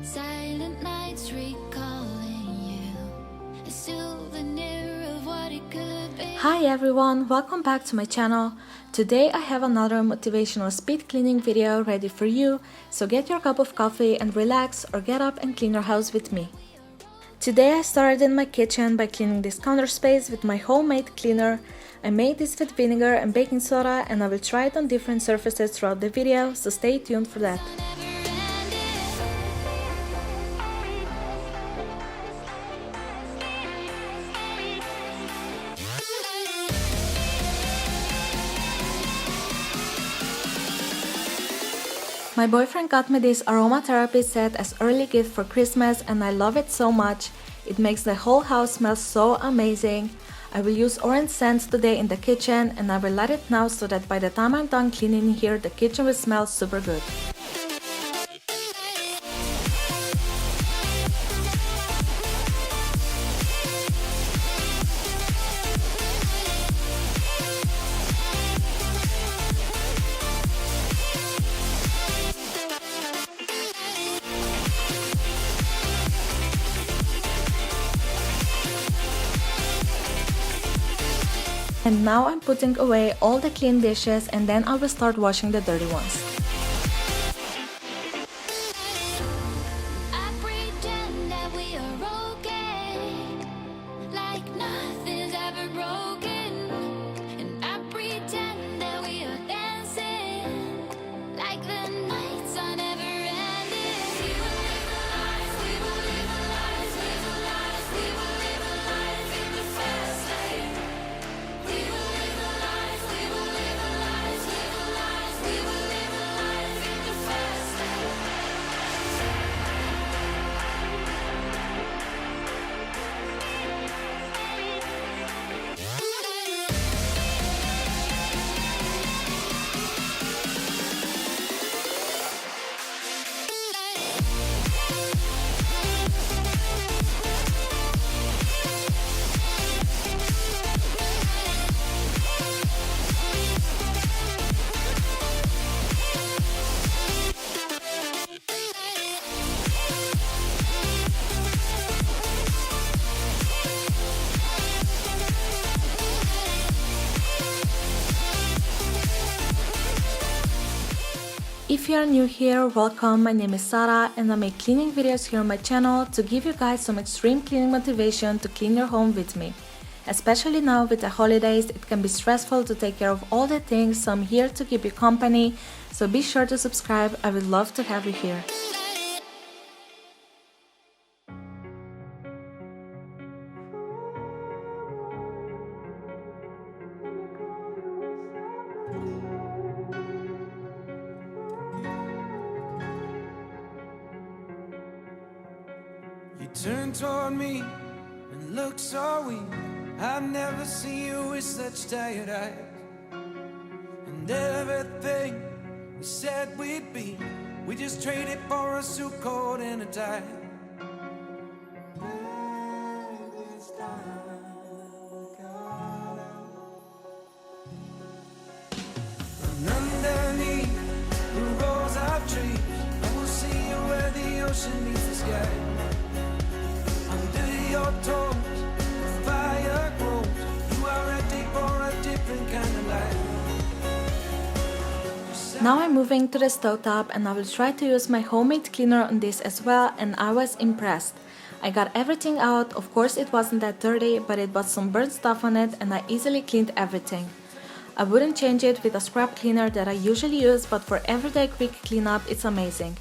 Silent nights recalling you, a souvenir of what it could be. Hi everyone, welcome back to my channel. Today I have another motivational speed cleaning video ready for you, so get your cup of coffee and relax or get up and clean your house with me. Today I started in my kitchen by cleaning this counter space with my homemade cleaner. I made this with vinegar and baking soda and I will try it on different surfaces throughout the video, so stay tuned for that. My boyfriend got me this aromatherapy set as early gift for Christmas and I love it so much. It makes the whole house smell so amazing. I will use orange scents today in the kitchen and I will light it now so that by the time I'm done cleaning here, the kitchen will smell super good. And now I'm putting away all the clean dishes and then I will start washing the dirty ones. I pretend that we are okay, like nothing's ever broken. And I pretend that we are dancing, like the nights are never ending. We will live the lives, we will live the lives, live the lives, we will live the lives in the fast lane. We will live the lives, we will live the lives, live the lives, we will live the lives in the fast lane. If you are new here, welcome, my name is Sara and I make cleaning videos here on my channel to give you guys some extreme cleaning motivation to clean your home with me. Especially now with the holidays, it can be stressful to take care of all the things, so I'm here to keep you company, so be sure to subscribe, I would love to have you here. You turn toward me and look so weak. I've never seen you with such tired eyes. And everything we said we'd be, we just traded for a suit coat and a tie. Baby, it's time we got out. And underneath the rows of trees, I will see you where the ocean meets the sky. Under your toes, the fire grows. You are ready for a different kind of life. Now I'm moving to the stovetop and I will try to use my homemade cleaner on this as well, and I was impressed. I got everything out, of course it wasn't that dirty, but it was some burnt stuff on it and I easily cleaned everything. I wouldn't change it with a scrub cleaner that I usually use, but for everyday quick cleanup it's amazing.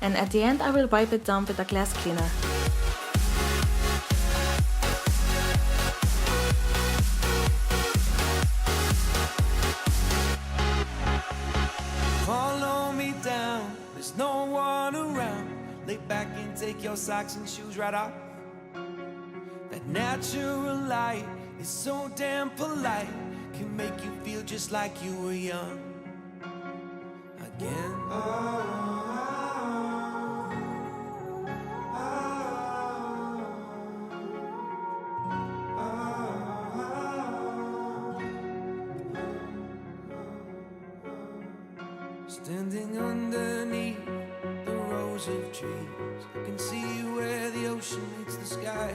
And at the end I will wipe it down with a glass cleaner. Follow me down, there's no one around. Lay back and take your socks and shoes right off. That natural light is so damn polite, can make you feel just like you were young again. Standing underneath the rose rows of trees. I can see where the ocean meets the sky.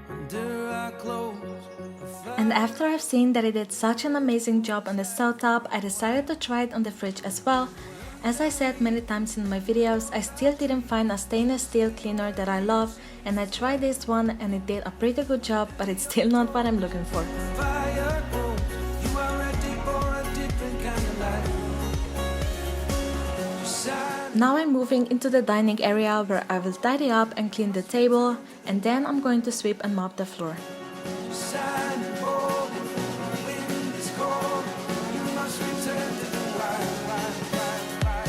Under our clothes, And after I've seen that it did such an amazing job on the stove top, I decided to try it on the fridge as well. As I said many times in my videos, I still didn't find a stainless steel cleaner that I love, and I tried this one and it did a pretty good job, but it's still not what I'm looking for. fire grows. You are ready for a different kind of life. Decide Now I'm moving into the dining area where I will tidy up and clean the table, and then I'm going to sweep and mop the floor. Decide and hold it. The wind is cold. You must return to the wild, wild, wild, wild.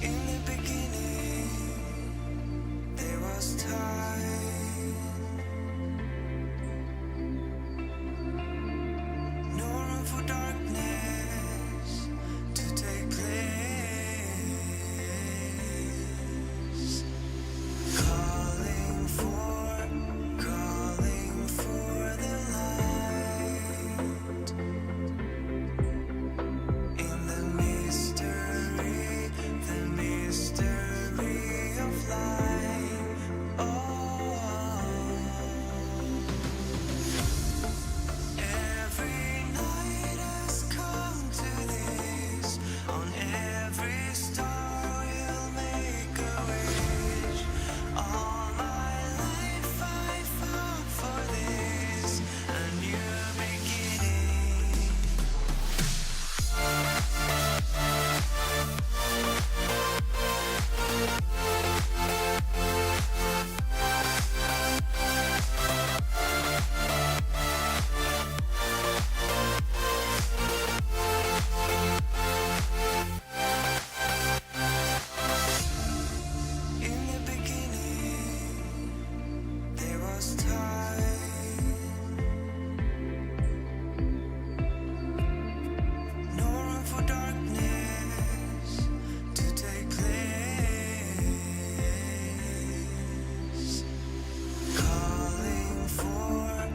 In the beginning, there was time. No room for darkness to take place. Calling for the light. In the mystery of life. Oh, every night has come to this. On every star we'll make a wish. All my life I fought for this, a new beginning. In the beginning, there was time. No room for darkness to take place. Calling for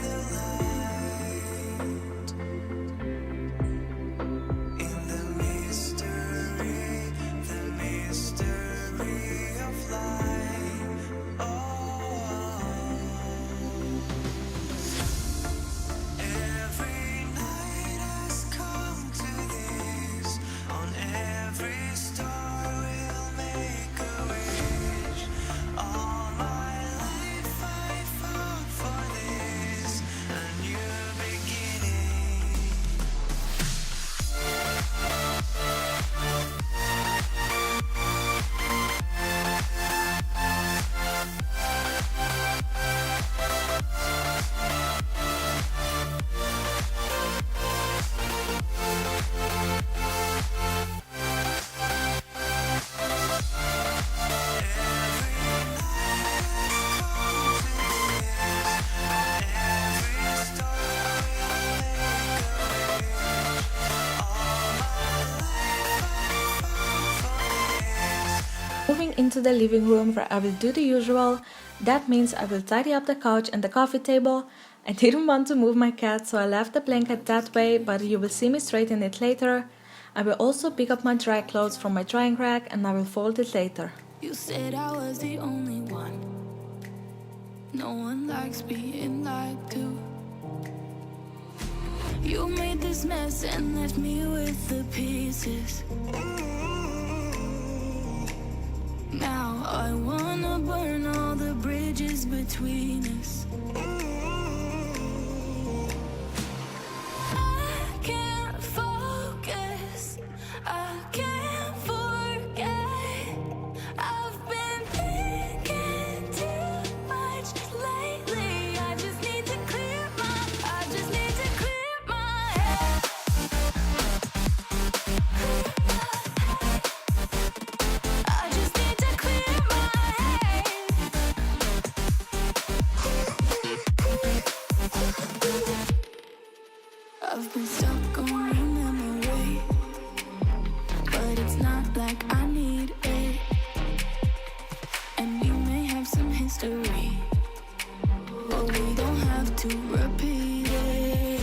the light. In the mystery of life. Oh, every night has come to this. On every star we'll make a wish. All my life I fought for this, a new beginning. Moving into the living room where I will do the usual. That means I will tidy up the couch and the coffee table. I didn't want to move my cat, so I left the blanket that way, but you will see me straighten it later. I will also pick up my dry clothes from my drying rack and I will fold it later. You said I was the only one. No one likes being lied to. You made this mess and left me with the pieces. Now I wanna burn all the bridges between us. I can't focus, I can't forget. I've been thinking too much lately. I just need to clear my head. I've been stuck on your memory, but it's not like I need it. And we may have some history, but we don't have to repeat it.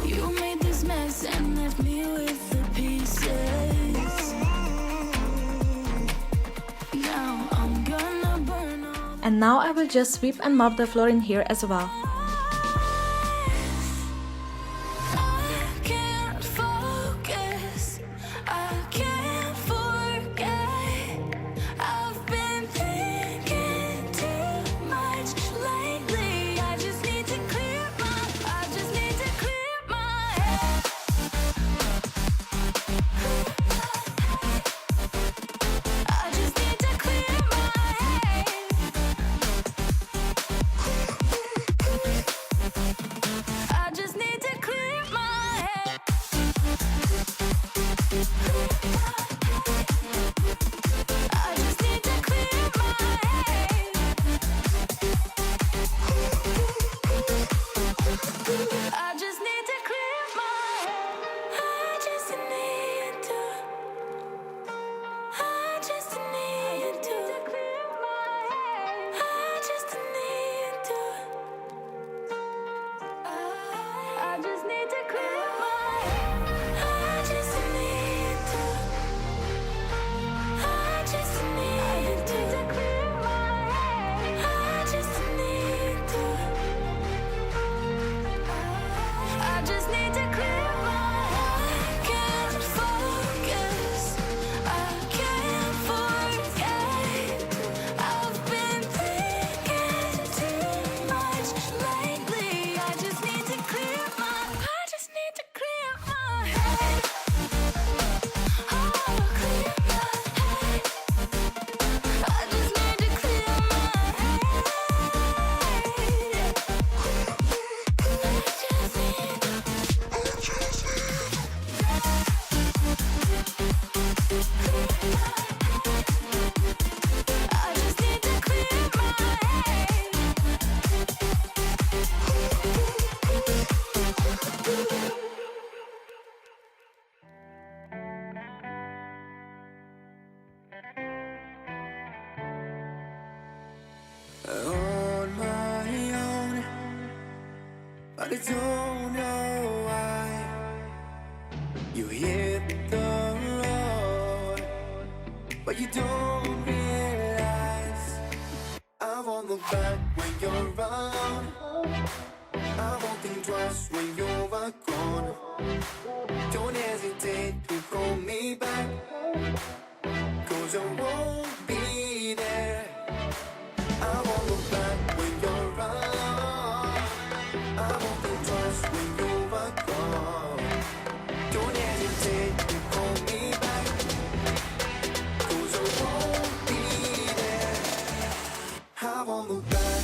You made this mess and left me with the pieces. Now I'm gonna burn all. And now I will just sweep and mop the floor in here as well. I can't focus, I can't forget. I've been thinking too much lately. I just need to clear my head. I just need to clear my head. I just need to clear my head. I just need to clear my head. I just need to clear my head. I just need to. I just need to clear my head. I just need to. I just need to clear my head. I just need to. I just need to clear my head. I just need to. I just need to clear my head. I can't focus. I can't forget. I've been thinking too much lately. I just need to clear my. I just need to clear my head. Oh, clear my head. I just need to clear my head. I just need to clear my head. On my own, but I don't know why you hit the road, but you don't realize I won't look back when you're around. I won't think twice when you're gone. Don't hesitate to call me back, 'cause I won't be there. I won't look back when you're around. I won't think twice when you're gone. Don't hesitate to call me back, 'cause I won't be there. I won't look back.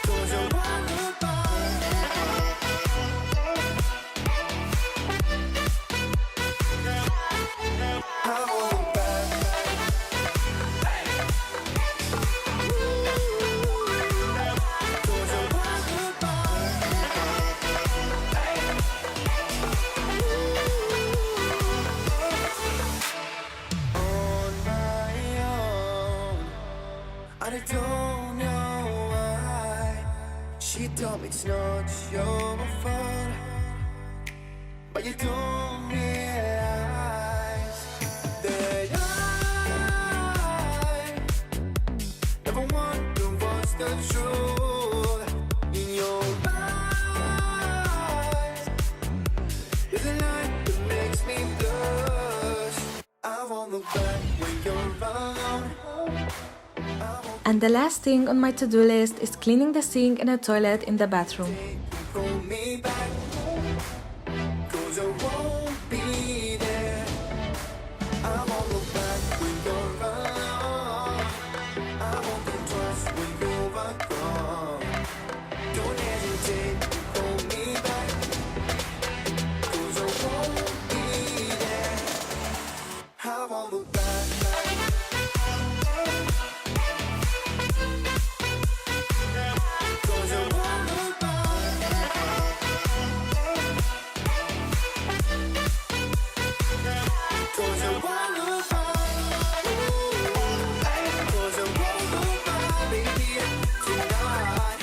'Cause I won't look back. I won't look back. 'Cause I won't look back. On my own, and I don't know why. She told me it's not your fault, but you don't realize that I never wonder what's the truth in your eyes. There's a light that makes me blush. I won't look back when you're around. And the last thing on my to-do list is cleaning the sink and the toilet in the bathroom. Call me back, 'cause I won't be there. I won't look back when you're around. I won't think twice when you're gone. Don't hesitate to call me back, 'cause I won't be there. I won't look back.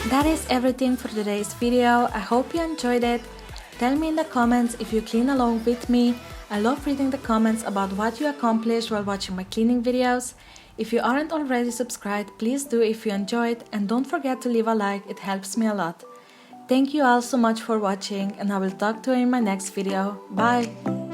That is everything for today's video. I hope you enjoyed it. Tell me in the comments if you clean along with me. I love reading the comments about what you accomplished while watching my cleaning videos. If you aren't already subscribed, please do if you enjoyed, and don't forget to leave a like, it helps me a lot. Thank you all so much for watching, and I will talk to you in my next video. Bye!